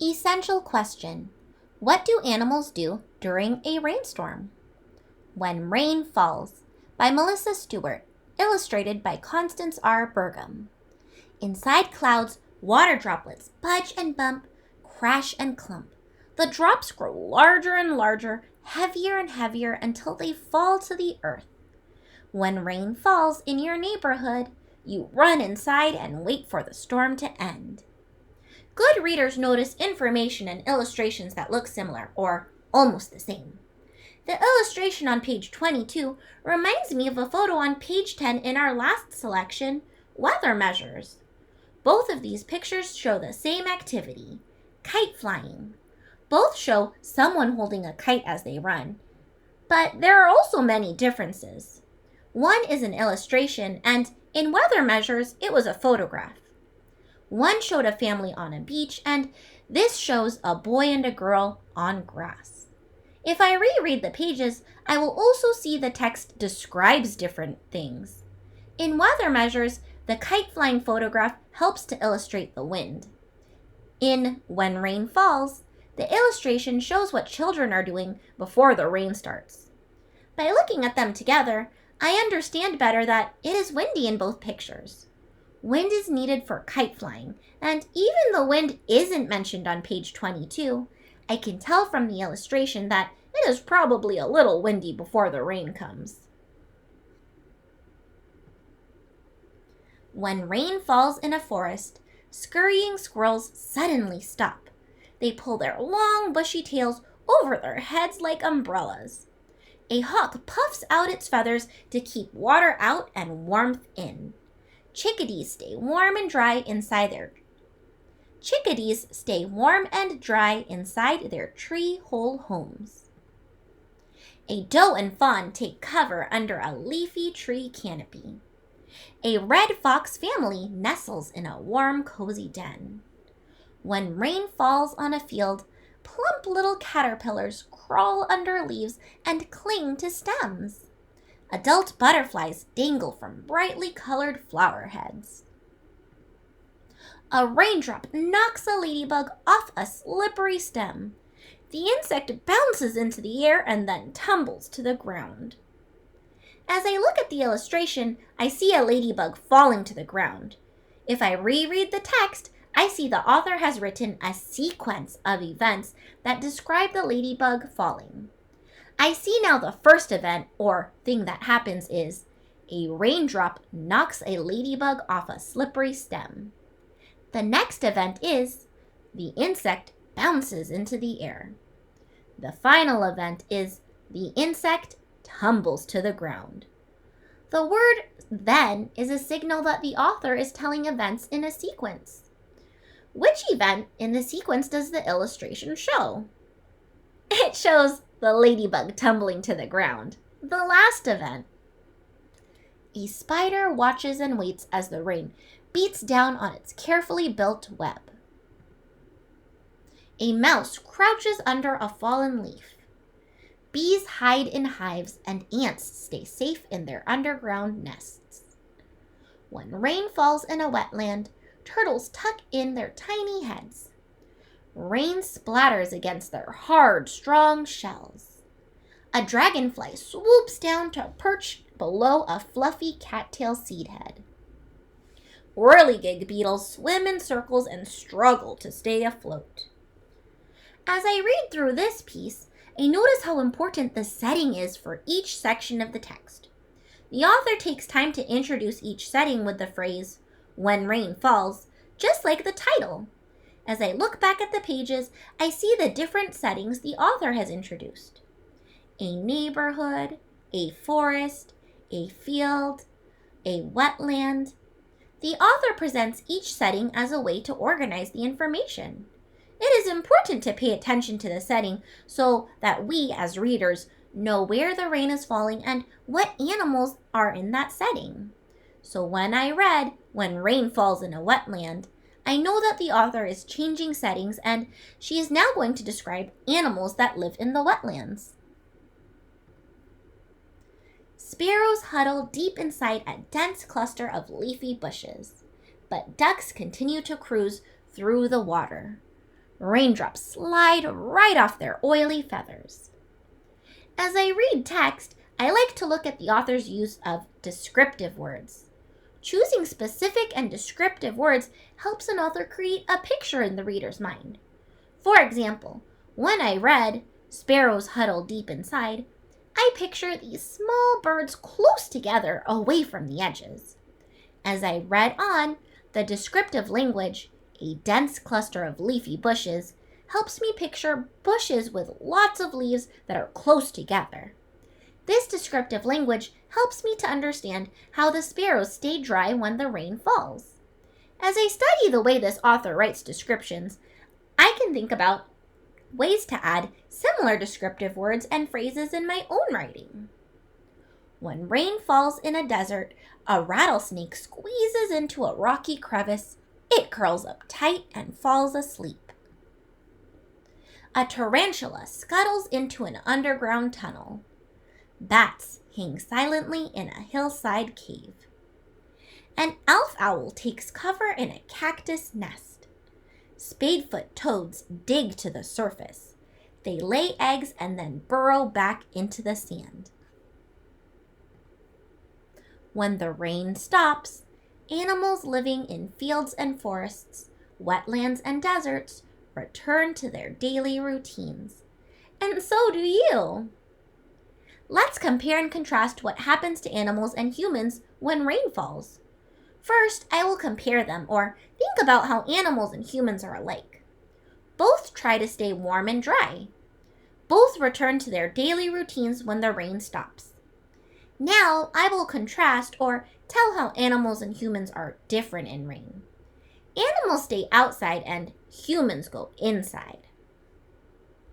Essential question. What do animals do during a rainstorm? When Rain Falls by Melissa Stewart, illustrated by Constance R. Burgum. Inside clouds, water droplets budge and bump, crash and clump. The drops grow larger and larger, heavier and heavier until they fall to the earth. When rain falls in your neighborhood, you run inside and wait for the storm to end. Good readers notice information and illustrations that look similar or almost the same. The illustration on page 22 reminds me of a photo on page 10 in our last selection, Weather Measures. Both of these pictures show the same activity, kite flying. Both show someone holding a kite as they run. But there are also many differences. One is an illustration, and in Weather Measures, it was a photograph. One showed a family on a beach, and this shows a boy and a girl on grass. If I reread the pages, I will also see the text describes different things. In Weather Measures, the kite flying photograph helps to illustrate the wind. In When Rain Falls, the illustration shows what children are doing before the rain starts. By looking at them together, I understand better that it is windy in both pictures. Wind is needed for kite flying, and even though wind isn't mentioned on page 22, I can tell from the illustration that it is probably a little windy before the rain comes. When rain falls in a forest, scurrying squirrels suddenly stop. They pull their long, bushy tails over their heads like umbrellas. A hawk puffs out its feathers to keep water out and warmth in. Chickadees stay warm and dry inside their tree-hole homes. A doe and fawn take cover under a leafy tree canopy. A red fox family nestles in a warm, cozy den. When rain falls on a field, plump little caterpillars crawl under leaves and cling to stems. Adult butterflies dangle from brightly colored flower heads. A raindrop knocks a ladybug off a slippery stem. The insect bounces into the air and then tumbles to the ground. As I look at the illustration, I see a ladybug falling to the ground. If I reread the text, I see the author has written a sequence of events that describe the ladybug falling. I see now the first event, or thing that happens, is a raindrop knocks a ladybug off a slippery stem. The next event is the insect bounces into the air. The final event is the insect tumbles to the ground. The word then is a signal that the author is telling events in a sequence. Which event in the sequence does the illustration show? It shows the ladybug tumbling to the ground, the last event. A spider watches and waits as the rain beats down on its carefully built web. A mouse crouches under a fallen leaf. Bees hide in hives and ants stay safe in their underground nests. When rain falls in a wetland, turtles tuck in their tiny heads. Rain splatters against their hard, strong shells. A dragonfly swoops down to perch below a fluffy cattail seed head. Whirligig beetles swim in circles and struggle to stay afloat. As I read through this piece, I notice how important the setting is for each section of the text. The author takes time to introduce each setting with the phrase, "When rain falls," just like the title. As I look back at the pages, I see the different settings the author has introduced. A neighborhood, a forest, a field, a wetland. The author presents each setting as a way to organize the information. It is important to pay attention to the setting so that we, as readers, know where the rain is falling and what animals are in that setting. So when I read "When Rain Falls in a Wetland," I know that the author is changing settings and she is now going to describe animals that live in the wetlands. Sparrows huddle deep inside a dense cluster of leafy bushes, but ducks continue to cruise through the water. Raindrops slide right off their oily feathers. As I read text, I like to look at the author's use of descriptive words. Choosing specific and descriptive words helps an author create a picture in the reader's mind. For example, when I read, "Sparrows huddle deep inside," I picture these small birds close together away from the edges. As I read on, the descriptive language, "a dense cluster of leafy bushes," helps me picture bushes with lots of leaves that are close together. This descriptive language helps me to understand how the sparrows stay dry when the rain falls. As I study the way this author writes descriptions, I can think about ways to add similar descriptive words and phrases in my own writing. When rain falls in a desert, a rattlesnake squeezes into a rocky crevice. It curls up tight and falls asleep. A tarantula scuttles into an underground tunnel. Bats hang silently in a hillside cave. An elf owl takes cover in a cactus nest. Spadefoot toads dig to the surface. They lay eggs and then burrow back into the sand. When the rain stops, animals living in fields and forests, wetlands and deserts return to their daily routines. And so do you. Let's compare and contrast what happens to animals and humans when rain falls. First, I will compare them, or think about how animals and humans are alike. Both try to stay warm and dry. Both return to their daily routines when the rain stops. Now, I will contrast or tell how animals and humans are different in rain. Animals stay outside and humans go inside.